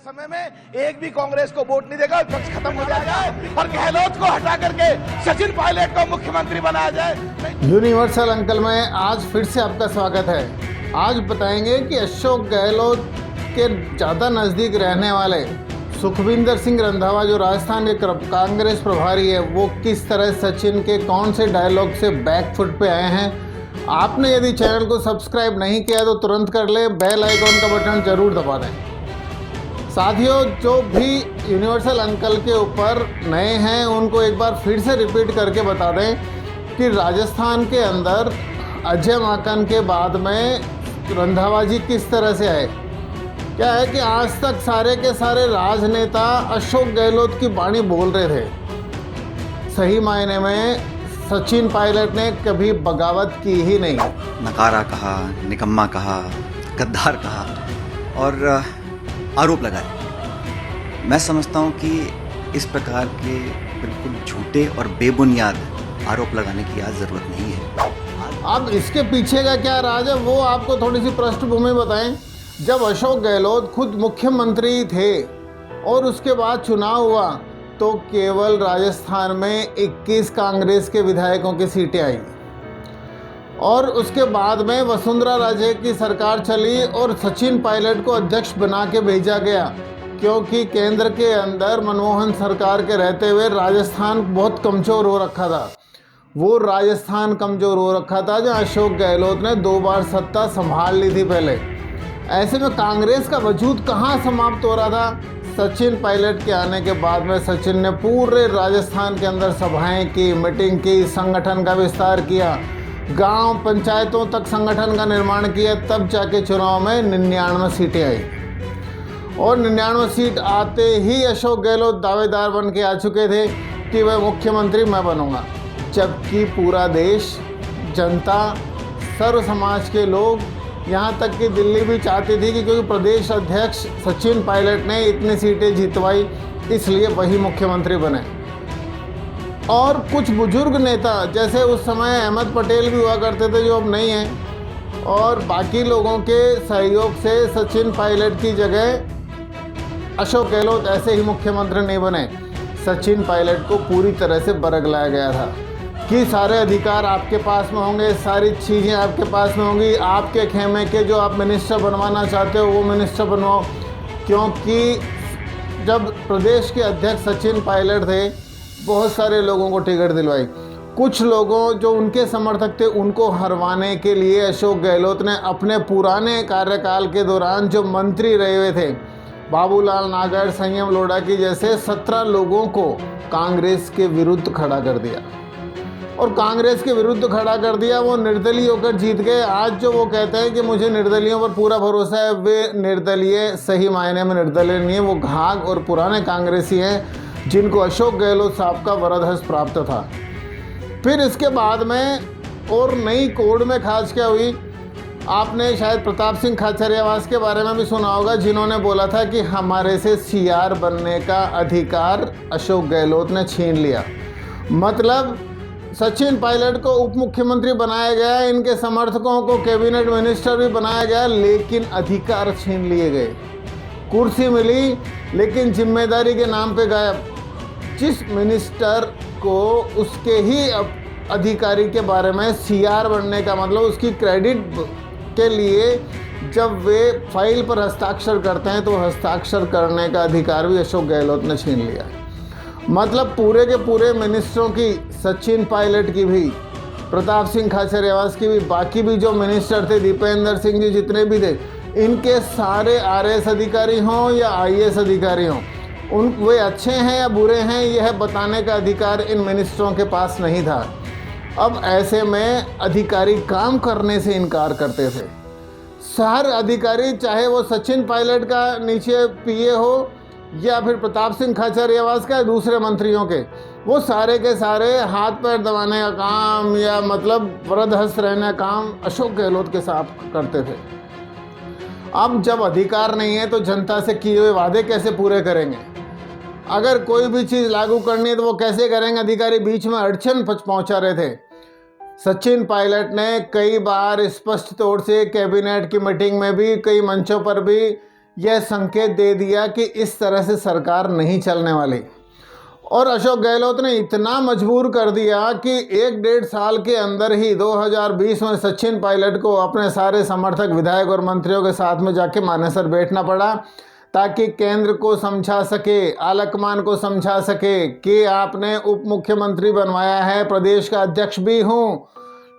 समय में एक भी कांग्रेस को वोट नहीं देगा, विपक्ष खत्म हो जाएगा और गहलोत को हटा करके सचिन पायलट को मुख्यमंत्री बनाया जाए। यूनिवर्सल अंकल में आज फिर से आपका स्वागत है। आज बताएंगे कि अशोक गहलोत के ज़्यादा नज़दीक रहने वाले सुखविंदर सिंह रंधावा जो राजस्थान के कांग्रेस प्रभारी है, वो किस तरह सचिन के कौन से डायलॉग से बैकफुट पे आए हैं। आपने यदि चैनल को सब्सक्राइब नहीं किया तो तुरंत कर ले, बेल आइकॉन का बटन ज़रूर दबा दें। साथियों, जो भी यूनिवर्सल अंकल के ऊपर नए हैं उनको एक बार फिर से रिपीट करके बता दें कि राजस्थान के अंदर अजय माकन के बाद में रंधावा जी किस तरह से आए। क्या है कि आज तक सारे के सारे राजनेता अशोक गहलोत की बाणी बोल रहे थे। सही मायने में सचिन पायलट ने कभी बगावत की ही नहीं। नकारा कहा, निकम्मा कहा, गद्दार कहा और आरोप लगाए। मैं समझता हूँ कि इस प्रकार के बिल्कुल झूठे और बेबुनियाद आरोप लगाने की आज ज़रूरत नहीं है। अब इसके पीछे का क्या राज है वो आपको थोड़ी सी पृष्ठभूमि बताएं। जब अशोक गहलोत खुद मुख्यमंत्री थे और उसके बाद चुनाव हुआ तो केवल राजस्थान में 21 कांग्रेस के विधायकों की सीटें आई और उसके बाद में वसुंधरा राजे की सरकार चली और सचिन पायलट को अध्यक्ष बना के भेजा गया, क्योंकि केंद्र के अंदर मनमोहन सरकार के रहते हुए राजस्थान बहुत कमज़ोर हो रखा था। वो राजस्थान कमज़ोर हो रखा था जहाँ अशोक गहलोत ने 2 बार सत्ता संभाल ली थी पहले। ऐसे में कांग्रेस का वजूद कहाँ समाप्त हो रहा था। सचिन पायलट के आने के बाद में सचिन ने पूरे राजस्थान के अंदर सभाएं की, मीटिंग की, संगठन का विस्तार किया, गांव पंचायतों तक संगठन का निर्माण किया। तब जाके चुनाव में 99 सीटें आई और 99 सीट आते ही अशोक गहलोत दावेदार बन के आ चुके थे कि वह मुख्यमंत्री मैं बनूंगा, जबकि पूरा देश, जनता, सर्व समाज के लोग, यहाँ तक कि दिल्ली भी चाहती थी कि क्योंकि प्रदेश अध्यक्ष सचिन पायलट ने इतनी सीटें जितवाई इसलिए वही मुख्यमंत्री बने। और कुछ बुजुर्ग नेता जैसे उस समय अहमद पटेल भी हुआ करते थे जो अब नहीं हैं, और बाकी लोगों के सहयोग से सचिन पायलट की जगह अशोक गहलोत ऐसे ही मुख्यमंत्री नहीं बने। सचिन पायलट को पूरी तरह से बरगलाया गया था कि सारे अधिकार आपके पास में होंगे, सारी चीज़ें आपके पास में होंगी, आपके खेमे के जो आप मिनिस्टर बनवाना चाहते हो वो मिनिस्टर बनवाओ। क्योंकि जब प्रदेश के अध्यक्ष सचिन पायलट थे बहुत सारे लोगों को टिकट दिलवाई। कुछ लोगों जो उनके समर्थक थे उनको हरवाने के लिए अशोक गहलोत ने अपने पुराने कार्यकाल के दौरान जो मंत्री रहे हुए थे, बाबूलाल नागर, संयम लोढ़ा की जैसे 17 लोगों को कांग्रेस के विरुद्ध खड़ा कर दिया और कांग्रेस के विरुद्ध खड़ा कर दिया। वो निर्दलीय होकर जीत गए। आज जो वो कहते हैं कि मुझे निर्दलियों पर पूरा भरोसा है, वे निर्दलीय सही मायने में निर्दलीय नहीं है, वो घाघ और पुराने कांग्रेसी हैं जिनको अशोक गहलोत साहब का वरद हस्त प्राप्त था। फिर इसके बाद में और नई कोड में खास क्या हुई, आपने शायद प्रताप सिंह खाचरियावास के बारे में भी सुना होगा, जिन्होंने बोला था कि हमारे से सीआर बनने का अधिकार अशोक गहलोत ने छीन लिया। मतलब सचिन पायलट को उप मुख्यमंत्री बनाया गया, इनके समर्थकों को कैबिनेट मिनिस्टर भी बनाया गया, लेकिन अधिकार छीन लिए गए। कुर्सी मिली लेकिन जिम्मेदारी के नाम पे गायब। जिस मिनिस्टर को उसके ही अधिकारी के बारे में सीआर बनने का मतलब उसकी क्रेडिट के लिए जब वे फाइल पर हस्ताक्षर करते हैं तो हस्ताक्षर करने का अधिकार भी अशोक गहलोत ने छीन लिया। मतलब पूरे के पूरे मिनिस्टरों की, सचिन पायलट की भी, प्रताप सिंह खाचरियावास की भी, बाकी भी जो मिनिस्टर थे, दीपेंद्र सिंह जी जितने भी थे, इनके सारे आरएएस अधिकारी हों या आईएएस अधिकारी हों, वे अच्छे हैं या बुरे हैं यह बताने का अधिकार इन मिनिस्टरों के पास नहीं था। अब ऐसे में अधिकारी काम करने से इनकार करते थे। हर अधिकारी, चाहे वो सचिन पायलट का नीचे पीए हो या फिर प्रताप सिंह खाचरियावास का दूसरे मंत्रियों के, वो सारे के सारे हाथ पैर दबाने का काम या मतलब वरद हस्त रहने का काम अशोक गहलोत के साथ करते थे। अब जब अधिकार नहीं है तो जनता से किए हुए वादे कैसे पूरे करेंगे। अगर कोई भी चीज़ लागू करनी है तो वो कैसे करेंगे। अधिकारी बीच में अड़चन पहुंचा रहे थे। सचिन पायलट ने कई बार स्पष्ट तौर से कैबिनेट की मीटिंग में भी, कई मंचों पर भी यह संकेत दे दिया कि इस तरह से सरकार नहीं चलने वाली। और अशोक गहलोत ने इतना मजबूर कर दिया कि 1-1.5 साल के अंदर ही 2020 में सचिन पायलट को अपने सारे समर्थक, विधायक और मंत्रियों के साथ में जाके मानेसर बैठना पड़ा, ताकि केंद्र को समझा सके, आलाकमान को समझा सके कि आपने उप मुख्यमंत्री बनवाया है, प्रदेश का अध्यक्ष भी हूँ,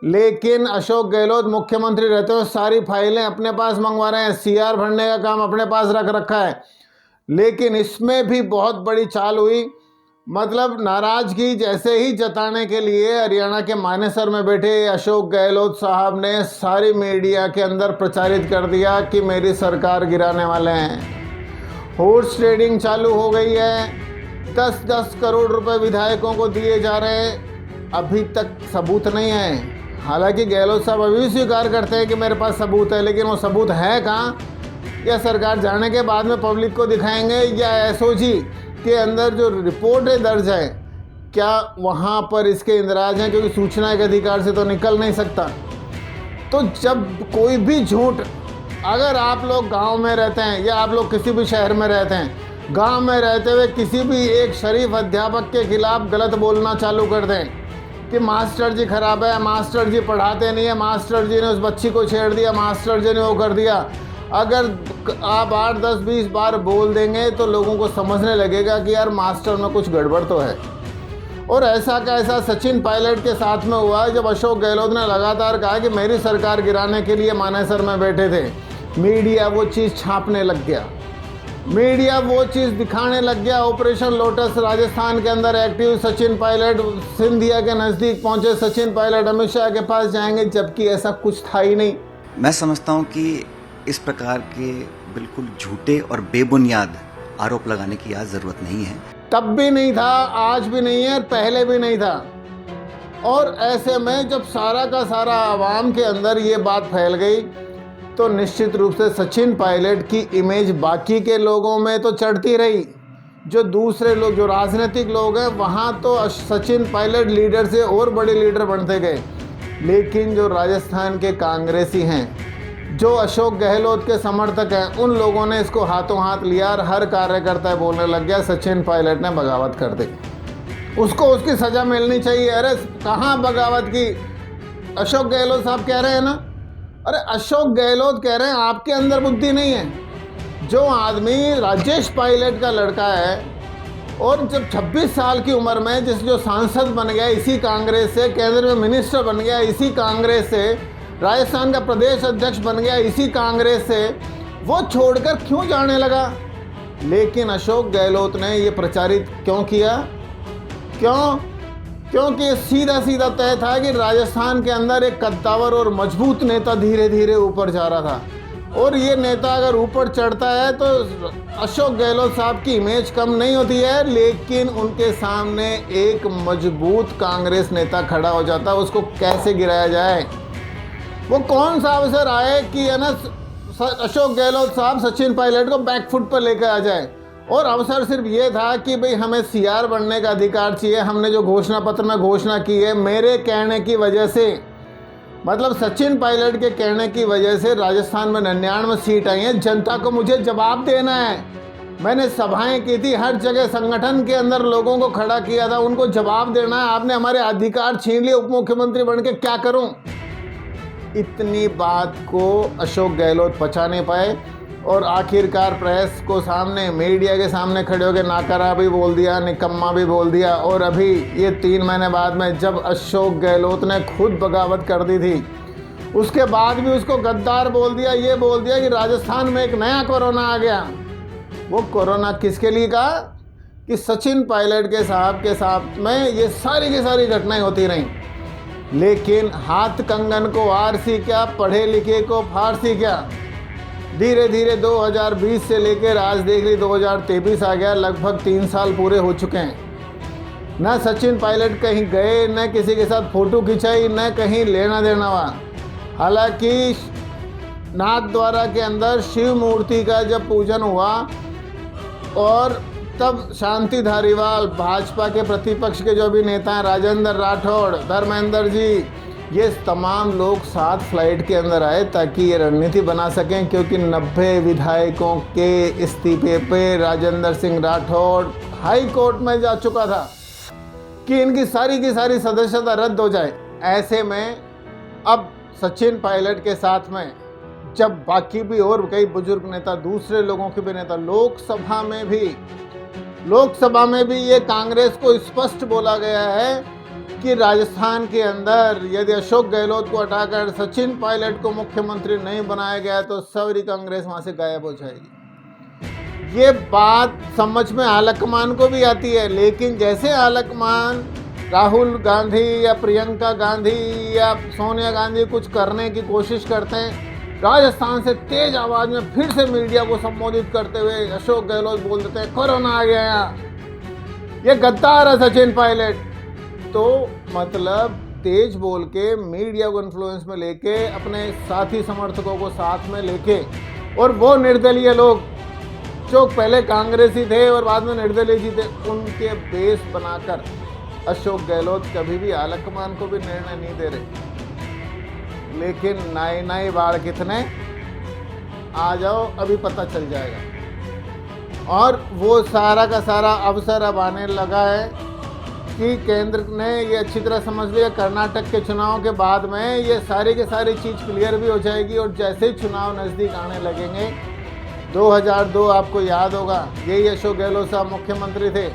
लेकिन अशोक गहलोत मुख्यमंत्री रहते हुए सारी फाइलें अपने पास मंगवा रहे हैं, CR भरने का काम अपने पास रख रखा है। लेकिन इसमें भी बहुत बड़ी चाल हुई, मतलब नाराजगी जैसे ही जताने के लिए हरियाणा के मानेसर में बैठे अशोक गहलोत साहब ने सारी मीडिया के अंदर प्रचारित कर दिया कि मेरी सरकार गिराने वाले हैं। हॉर्स ट्रेडिंग चालू हो गई है, 10-10 करोड़ रुपए विधायकों को दिए जा रहे हैं, अभी तक सबूत नहीं है। हालांकि गहलोत साहब अभी भी स्वीकार करते हैं कि मेरे पास सबूत है, लेकिन वो सबूत है कहाँ, या सरकार जाने के बाद में पब्लिक को दिखाएंगे, या SOG के अंदर जो रिपोर्ट है दर्ज है, क्या वहाँ पर इसके इंदराज हैं, क्योंकि सूचना के अधिकार से तो निकल नहीं सकता। तो जब कोई भी झूठ, अगर आप लोग गांव में रहते हैं या आप लोग किसी भी शहर में रहते हैं, गांव में रहते हुए किसी भी एक शरीफ अध्यापक के खिलाफ गलत बोलना चालू कर दें कि मास्टर जी खराब है, मास्टर जी पढ़ाते नहीं है, मास्टर जी ने उस बच्ची को छेड़ दिया, मास्टर जी ने वो कर दिया, अगर आप 8, 10, 20 बार बोल देंगे तो लोगों को समझने लगेगा कि यार मास्टर में कुछ गड़बड़ तो है। और ऐसा का ऐसा सचिन पायलट के साथ में हुआ, जब अशोक गहलोत ने लगातार कहा कि मेरी सरकार गिराने के लिए मानेसर में बैठे थे, मीडिया वो चीज़ छापने लग गया, मीडिया वो चीज़ दिखाने लग गया। ऑपरेशन लोटस राजस्थान के अंदर एक्टिव, सचिन पायलट सिंधिया के नज़दीक पहुंचे, सचिन पायलट अमित शाह के पास जाएंगे, जबकि ऐसा कुछ था ही नहीं। मैं समझता हूँ कि इस प्रकार के बिल्कुल झूठे और बेबुनियाद आरोप लगाने की आज ज़रूरत नहीं है। तब भी नहीं था, आज भी नहीं है, पहले भी नहीं था। और ऐसे में जब सारा का सारा आवाम के अंदर ये बात फैल गई, तो निश्चित रूप से सचिन पायलट की इमेज बाकी के लोगों में तो चढ़ती रही। जो दूसरे लोग, जो राजनीतिक लोग हैं, वहाँ तो सचिन पायलट लीडर से और बड़े लीडर बनते गए, लेकिन जो राजस्थान के कांग्रेसी हैं, जो अशोक गहलोत के समर्थक हैं, उन लोगों ने इसको हाथों हाथ लिया और हर कार्यकर्ता बोलने लग गया सचिन पायलट ने बगावत कर दी, उसको उसकी सज़ा मिलनी चाहिए। अरे कहाँ बगावत की? अशोक गहलोत साहब कह रहे हैं ना, अरे अशोक गहलोत कह रहे हैं आपके अंदर बुद्धि नहीं है। जो आदमी राजेश पायलट का लड़का है और जब 26 साल की उम्र में जो सांसद बन गया इसी कांग्रेस से, केंद्र में मिनिस्टर बन गया इसी कांग्रेस से, राजस्थान का प्रदेश अध्यक्ष बन गया इसी कांग्रेस से, वो छोड़कर क्यों जाने लगा? लेकिन अशोक गहलोत ने ये प्रचारित क्यों किया? क्योंकि सीधा सीधा तय था कि राजस्थान के अंदर एक कद्दावर और मजबूत नेता धीरे धीरे ऊपर जा रहा था, और ये नेता अगर ऊपर चढ़ता है तो अशोक गहलोत साहब की इमेज कम नहीं होती है, लेकिन उनके सामने एक मजबूत कांग्रेस नेता खड़ा हो जाता है। उसको कैसे गिराया जाए? वो कौन सा अवसर आए कि है ना अशोक गहलोत साहब सचिन पायलट को बैकफुट पर लेकर आ जाए? और अवसर सिर्फ ये था कि भाई हमें CR बनने का अधिकार चाहिए, हमने जो घोषणा पत्र में घोषणा की है, मेरे कहने की वजह से, मतलब सचिन पायलट के कहने की वजह से राजस्थान में 99 सीट आई हैं, जनता को मुझे जवाब देना है। मैंने सभाएं की थी, हर जगह संगठन के अंदर लोगों को खड़ा किया था, उनको जवाब देना है। आपने हमारे अधिकार छीन लिए, उप मुख्यमंत्री बन के क्या करूं? इतनी बात को अशोक गहलोत पचा नहीं पाए, और आखिरकार प्रेस को सामने, मीडिया के सामने खड़े होकर नाकारा भी बोल दिया, निकम्मा भी बोल दिया। और अभी ये 3 महीने बाद में जब अशोक गहलोत ने खुद बगावत कर दी थी, उसके बाद भी उसको गद्दार बोल दिया, ये बोल दिया कि राजस्थान में एक नया कोरोना आ गया। वो कोरोना किसके लिए कहा? कि सचिन पायलट के साहब के साथ में ये सारी की सारी घटनाएं होती रहीं। लेकिन हाथ कंगन को आरसी क्या, पढ़े लिखे को फारसी क्या? धीरे धीरे 2020 से लेकर आज देख ली 2023 आ गया, लगभग 3 साल पूरे हो चुके हैं। न सचिन पायलट कहीं गए, न किसी के साथ फ़ोटो खिंचाई, न कहीं लेना देना हुआ। हालांकि नाथ द्वारा के अंदर शिव मूर्ति का जब पूजन हुआ और तब शांति धारीवाल, भाजपा के प्रतिपक्ष के जो भी नेता हैं, राजेंद्र राठौड़, धर्मेंद्र जी, ये तमाम लोग 7 फ्लाइट के अंदर आए ताकि ये रणनीति बना सकें, क्योंकि 90 विधायकों के इस्तीफे पे राजेंद्र सिंह राठौड़ हाई कोर्ट में जा चुका था कि इनकी सारी की सारी सदस्यता रद्द हो जाए। ऐसे में अब सचिन पायलट के साथ में जब बाकी भी और कई बुजुर्ग नेता, दूसरे लोगों के भी नेता, लोकसभा में भी ये कांग्रेस को स्पष्ट बोला गया है कि राजस्थान के अंदर यदि अशोक गहलोत को हटाकर सचिन पायलट को मुख्यमंत्री नहीं बनाया गया तो सारी कांग्रेस वहां से गायब हो जाएगी। ये बात समझ में आलकमान को भी आती है, लेकिन जैसे आलकमान राहुल गांधी या प्रियंका गांधी या सोनिया गांधी कुछ करने की कोशिश करते हैं, राजस्थान से तेज आवाज में फिर से मीडिया को संबोधित करते हुए अशोक गहलोत बोल देते हैं कोरोना आ गया यहाँ, ये गद्दार है सचिन पायलट। तो मतलब तेज बोल के मीडिया को इन्फ्लुएंस में लेके अपने साथी समर्थकों को साथ में लेके, और वो निर्दलीय लोग जो पहले कांग्रेसी थे और बाद में निर्दलीय जी थे, उनके बेस बनाकर अशोक गहलोत कभी भी आलकमान को भी निर्णय नहीं दे रहे। लेकिन नए बाढ़ कितने आ जाओ अभी पता चल जाएगा। और वो सारा का सारा अवसर अब आने लगा है कि केंद्र ने ये अच्छी तरह समझ लिया, कर्नाटक के चुनाव के बाद में ये सारी की सारी चीज़ क्लियर भी हो जाएगी। और जैसे ही चुनाव नज़दीक आने लगेंगे, 2002 आपको याद होगा, यही अशोक गहलोत साहब मुख्यमंत्री थे।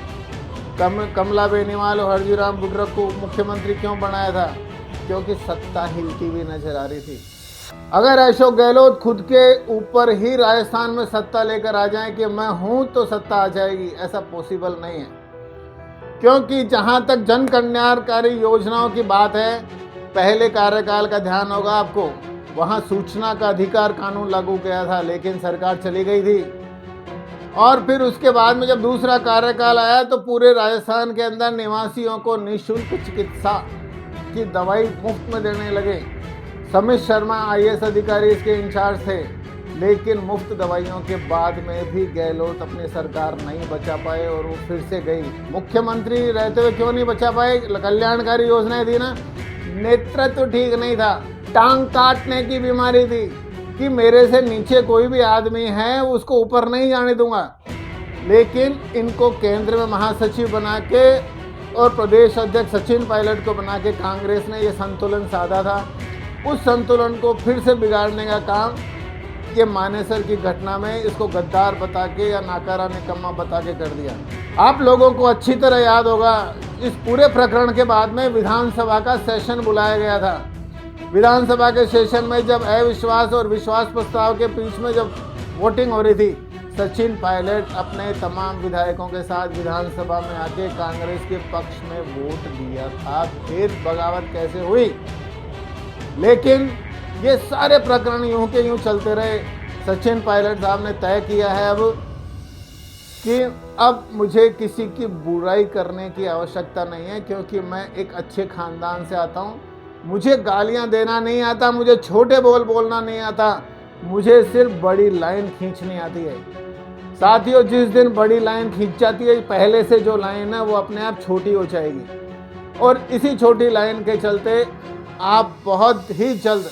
कमला बेनीवाल और हरजीराम बुड्रक को मुख्यमंत्री क्यों बनाया था? क्योंकि सत्ता हिलती हुई नजर आ रही थी। अगर अशोक गहलोत खुद के ऊपर ही राजस्थान में सत्ता लेकर आ जाए कि मैं हूं तो सत्ता आ जाएगी, ऐसा पॉसिबल नहीं है। क्योंकि जहां तक जन कल्याणकारी योजनाओं की बात है, पहले कार्यकाल का ध्यान होगा आपको, वहां सूचना का अधिकार कानून लागू किया था, लेकिन सरकार चली गई थी। और फिर उसके बाद में जब दूसरा कार्यकाल आया तो पूरे राजस्थान के अंदर निवासियों को निःशुल्क चिकित्सा की दवाई मुफ्त में देने लगे। समित शर्मा IAS अधिकारी इसके इंचार्ज थे, लेकिन मुफ्त दवाइयों के बाद में भी गहलोत अपनी सरकार नहीं बचा पाए और वो फिर से गई। मुख्यमंत्री रहते हुए क्यों नहीं बचा पाए? कल्याणकारी योजनाएं थी ना, नेतृत्व ठीक नहीं था, टांग काटने की बीमारी थी कि मेरे से नीचे कोई भी आदमी है उसको ऊपर नहीं जाने दूंगा। लेकिन इनको केंद्र में महासचिव बना के और प्रदेश अध्यक्ष सचिन पायलट को बना के कांग्रेस ने ये संतुलन साधा था। उस संतुलन को फिर से बिगाड़ने का काम ये मानेसर की घटना में इसको गद्दार बता के या नाकारा निकम्मा बता के कर दिया। आप लोगों को अच्छी तरह याद होगा, इस पूरे प्रकरण के बाद में विधानसभा का सेशन बुलाया गया था। विधानसभा के सेशन में जब अविश्वास और विश्वास प्रस्ताव के बीच में जब वोटिंग हो रही थी, सचिन पायलट अपने तमाम विधायकों के साथ विधानसभा में आके कांग्रेस के पक्ष में वोट दिया था। फिर बगावत कैसे हुई? लेकिन ये सारे प्रकरण यूं के यूं चलते रहे। सचिन पायलट साहब ने तय किया है अब कि अब मुझे किसी की बुराई करने की आवश्यकता नहीं है, क्योंकि मैं एक अच्छे खानदान से आता हूँ। मुझे गालियाँ देना नहीं आता, मुझे छोटे बोल बोलना नहीं आता, मुझे सिर्फ बड़ी लाइन खींचनी आती है। साथियों, जिस दिन बड़ी लाइन खींच जाती है, पहले से जो लाइन है वो अपने आप छोटी हो जाएगी। और इसी छोटी लाइन के चलते आप बहुत ही जल्द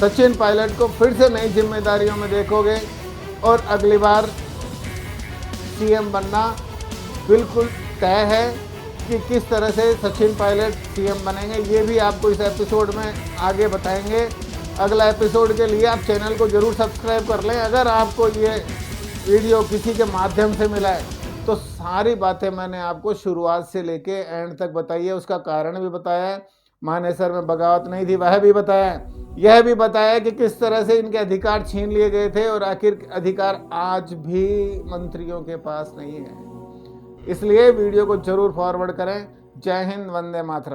सचिन पायलट को फिर से नई जिम्मेदारियों में देखोगे और अगली बार CM बनना बिल्कुल तय है कि किस तरह से सचिन पायलट CM बनेंगे। ये भी आपको इस एपिसोड में आगे बताएंगे। अगला एपिसोड के लिए आप चैनल को ज़रूर सब्सक्राइब कर लें। अगर आपको ये वीडियो किसी के माध्यम से मिला है तो सारी बातें मैंने आपको शुरुआत से लेके एंड तक बताई है। उसका कारण भी बताया है, मानेसर में बगावत नहीं थी वह भी बताया है, यह भी बताया कि किस तरह से इनके अधिकार छीन लिए गए थे और आखिर अधिकार आज भी मंत्रियों के पास नहीं है। इसलिए वीडियो को जरूर फॉरवर्ड करें। जय हिंद, वंदे मातरम।